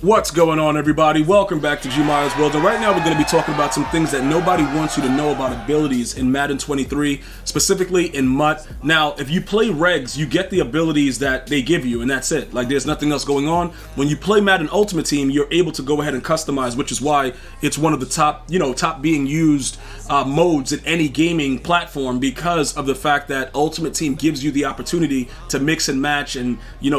What's going on, everybody? Welcome back to GmiasWorld, and right now we're going to be talking about some things that nobody wants you to know about abilities in Madden 23, specifically in MUT. Now, if you play regs, you get the abilities that they give you, and that's it. Like, there's nothing else going on. When you play Madden Ultimate Team, you're able to go ahead and customize, which is why it's one of the top being used modes in any gaming platform, because of the fact that Ultimate Team gives you the opportunity to mix and match and,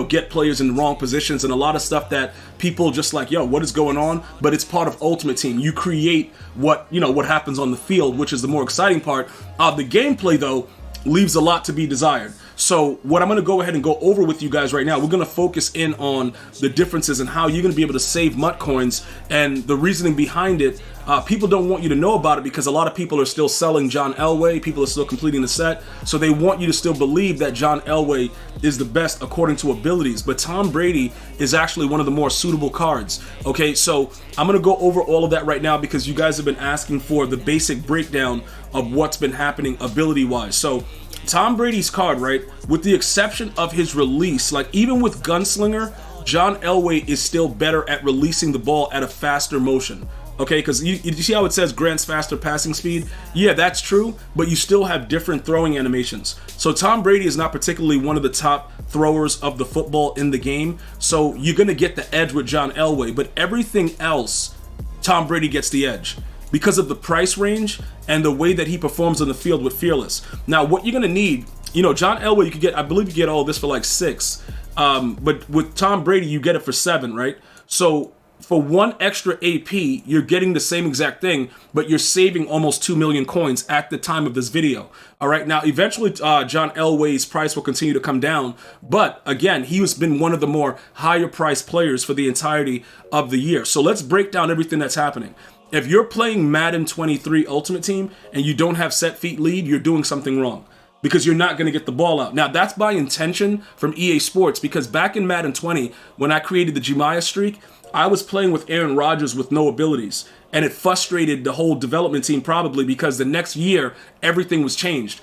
get players in the wrong positions and a lot of stuff that people just like, yo, what is going on? But it's part of Ultimate Team. You create what happens on the field, which is the more exciting part. The gameplay, though, leaves a lot to be desired. So what I'm going to go ahead and go over with you guys right now, we're going to focus in on the differences and how you're going to be able to save MUT coins and the reasoning behind it. People don't want you to know about it because a lot of people are still selling John Elway. People are still completing the set. So they want you to still believe that John Elway is the best according to abilities. But Tom Brady is actually one of the more suitable cards. Okay, so I'm going to go over all of that right now because you guys have been asking for the basic breakdown of what's been happening ability-wise. So Tom Brady's card, right, with the exception of his release, like even with Gunslinger, John Elway is still better at releasing the ball at a faster motion. Okay, because you see how it says grants faster passing speed? Yeah, that's true, but you still have different throwing animations. So Tom Brady is not particularly one of the top throwers of the football in the game, so you're going to get the edge with John Elway, but everything else, Tom Brady gets the edge because of the price range and the way that he performs on the field with Fearless. Now, what you're going to need, John Elway, you could get, I believe you get all this for like $6, but with Tom Brady, you get it for $7, right? So for one extra AP, you're getting the same exact thing, but you're saving almost 2 million coins at the time of this video. All right, now eventually John Elway's price will continue to come down, but again, he has been one of the more higher priced players for the entirety of the year. So let's break down everything that's happening. If you're playing Madden 23 Ultimate Team and you don't have set feet lead, you're doing something wrong because you're not going to get the ball out. Now, that's by intention from EA Sports because back in Madden 20, when I created the Gmia streak, I was playing with Aaron Rodgers with no abilities. And it frustrated the whole development team probably because the next year, everything was changed.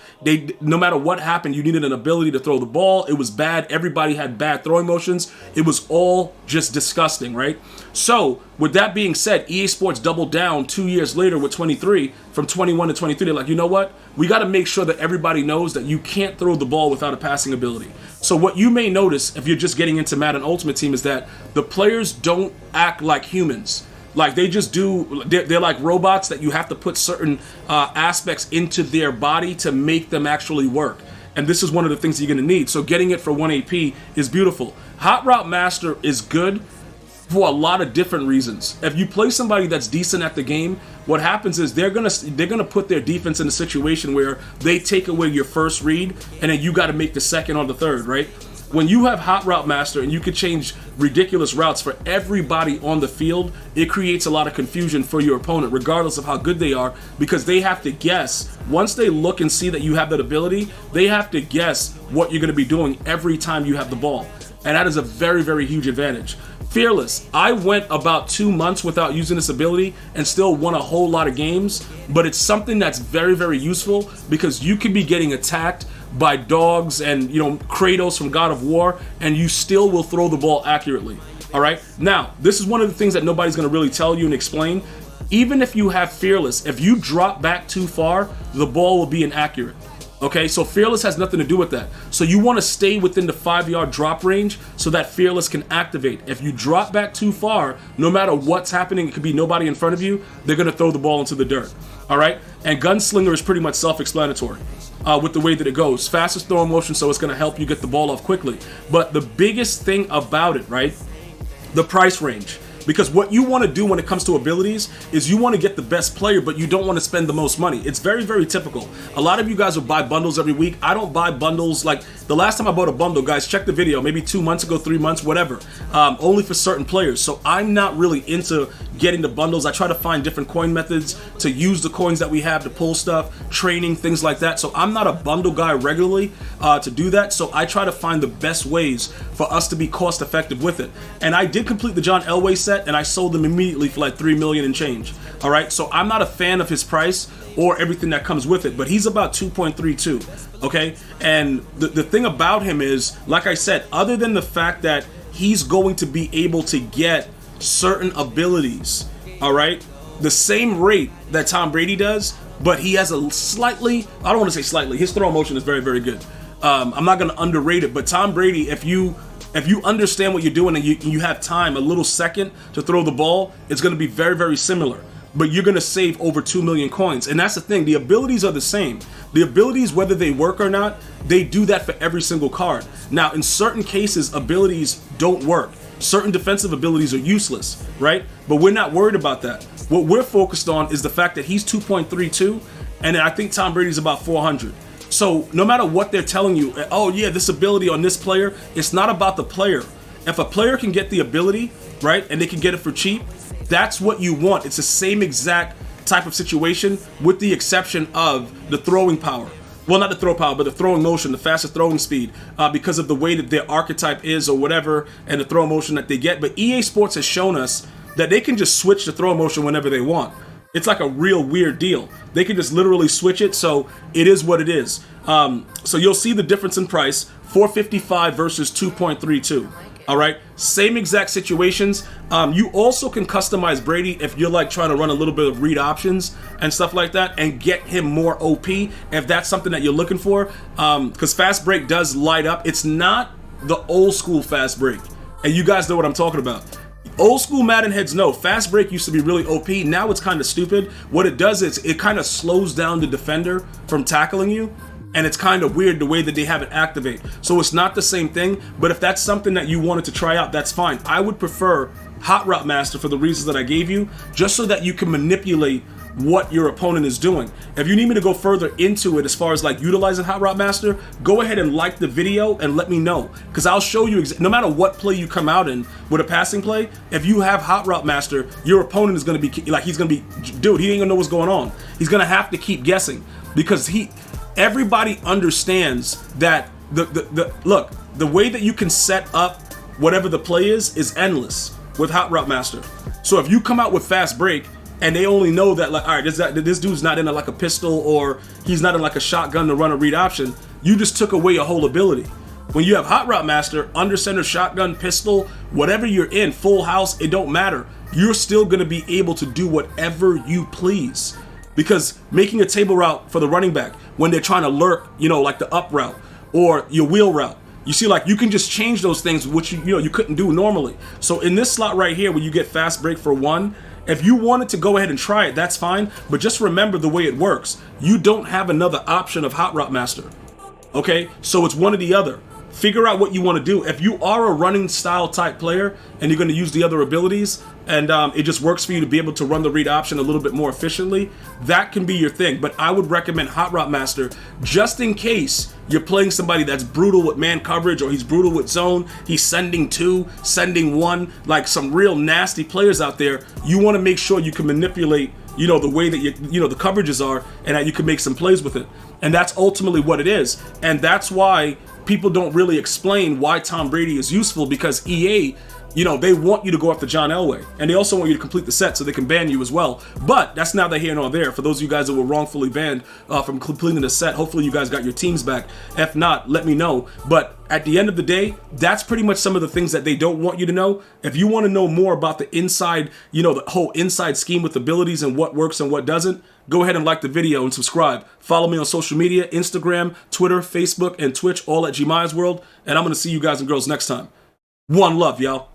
No matter what happened, you needed an ability to throw the ball. It was bad. Everybody had bad throwing motions. It was all just disgusting, right? So with that being said, EA Sports doubled down 2 years later with 23, from 21 to 23. They're like, you know what? We got to make sure that everybody knows that you can't throw the ball without a passing ability. So what you may notice if you're just getting into Madden Ultimate Team is that the players don't act like humans. Like they just do, they're like robots that you have to put certain aspects into their body to make them actually work. And this is one of the things you're going to need. So getting it for 1 AP is beautiful. Hot Route Master is good for a lot of different reasons. If you play somebody that's decent at the game, what happens is they're gonna put their defense in a situation where they take away your first read and then you got to make the second or the third, right? When you have Hot Route Master and you can change ridiculous routes for everybody on the field, it creates a lot of confusion for your opponent, regardless of how good they are, because they have to guess. Once they look and see that you have that ability, they have to guess what you're going to be doing every time you have the ball. And that is a very, very huge advantage. Fearless. I went about 2 months without using this ability and still won a whole lot of games, but it's something that's very, very useful because you can be getting attacked by dogs and Kratos from God of War, and you still will throw the ball accurately. All right. Now, this is one of the things that nobody's going to really tell you and explain. Even if you have Fearless, if you drop back too far, the ball will be inaccurate. Okay, so Fearless has nothing to do with that. So you want to stay within the 5-yard drop range so that Fearless can activate. If you drop back too far, no matter what's happening, it could be nobody in front of you, they're going to throw the ball into the dirt. All right, and Gunslinger is pretty much self-explanatory. With the way that it goes. Fastest throwing motion, so it's going to help you get the ball off quickly. But the biggest thing about it, right, the price range. Because what you want to do when it comes to abilities is you want to get the best player, but you don't want to spend the most money. It's very, very typical. A lot of you guys will buy bundles every week. I don't buy bundles. Like the last time I bought a bundle, guys, check the video, maybe 2 months ago, 3 months, whatever. Only for certain players. So I'm not really into getting the bundles. I try to find different coin methods to use the coins that we have to pull stuff, training, things like that. So I'm not a bundle guy regularly to do that. So I try to find the best ways for us to be cost effective with it. And I did complete the John Elway set and I sold them immediately for like 3 million and change. All right. So I'm not a fan of his price or everything that comes with it, but he's about 2.32. Okay. And the thing about him is, like I said, other than the fact that he's going to be able to get certain abilities, all right, the same rate that Tom Brady does, but he has a slightly, I don't want to say slightly, his throw motion is very, very good. I'm not going to underrate it, but Tom Brady, if you understand what you're doing and you have time, a little second to throw the ball, it's going to be very, very similar. But you're going to save over 2 million coins. And that's the thing. The abilities are the same. The abilities, whether they work or not, they do that for every single card. Now, in certain cases, abilities don't work. Certain defensive abilities are useless, right? But we're not worried about that. What we're focused on is the fact that he's 2.32, and I think Tom Brady's about 400. So no matter what they're telling you, oh yeah, this ability on this player, it's not about the player. If a player can get the ability, right, and they can get it for cheap, that's what you want. It's the same exact type of situation with the exception of the throwing power. Well, not the throw power, but the throwing motion, the faster throwing speed, because of the way that their archetype is or whatever, and the throw motion that they get. But EA Sports has shown us that they can just switch the throw motion whenever they want. It's like a real weird deal. They can just literally switch it, so it is what it is. So you'll see the difference in price, $455 versus 2.32. All right, same exact situations. You also can customize Brady if you're like trying to run a little bit of read options and stuff like that and get him more OP if that's something that you're looking for. Because fast break does light up. It's not the old school fast break, and you guys know what I'm talking about. Old school Madden heads know fast break used to be really OP. Now it's kind of stupid. What it does is it kind of slows down the defender from tackling you. And it's kind of weird the way that they have it activate. So it's not the same thing, but if that's something that you wanted to try out, that's fine. I would prefer Hot Route Master for the reasons that I gave you, just so that you can manipulate what your opponent is doing. If you need me to go further into it as far as like utilizing Hot Route Master, go ahead and like the video and let me know. Because I'll show you, no matter what play you come out in with a passing play, if you have Hot Route Master, your opponent is going to be like, he's going to be, dude, he ain't going to know what's going on. He's going to have to keep guessing because everybody understands that look, the way that you can set up whatever the play is endless with Hot Route Master. So if you come out with fast break and they only know that like, all right, this dude's not in like a pistol or he's not in like a shotgun to run a read option, you just took away a whole ability. When you have Hot Route Master, under center, shotgun, pistol, whatever you're in, full house, it don't matter. You're still gonna be able to do whatever you please. Because making a table route for the running back when they're trying to lurk, you know, like the up route or your wheel route, you see, like you can just change those things, which you couldn't do normally. So in this slot right here, where you get fast break for 1, if you wanted to go ahead and try it, that's fine. But just remember the way it works. You don't have another option of Hot Route Master. Okay, so it's one or the other. Figure out what you want to do. If you are a running style type player and you're going to use the other abilities and it just works for you to be able to run the read option a little bit more efficiently, that can be your thing. But I would recommend Hot Route Master just in case you're playing somebody that's brutal with man coverage or he's brutal with zone, he's sending 2, sending 1, like some real nasty players out there. You want to make sure you can manipulate, you know, the way that the coverages are and that you can make some plays with it. And that's ultimately what it is. And that's why people don't really explain why Tom Brady is useful, because EA, you know, they want you to go after John Elway, and they also want you to complete the set so they can ban you as well. But that's neither here nor there. For those of you guys that were wrongfully banned from completing the set, hopefully you guys got your teams back. If not, let me know. But at the end of the day, that's pretty much some of the things that they don't want you to know. If you want to know more about the inside, you know, the whole inside scheme with abilities and what works and what doesn't, go ahead and like the video and subscribe. Follow me on social media, Instagram, Twitter, Facebook, and Twitch, all at GmiasWorld. And I'm going to see you guys and girls next time. One love, y'all.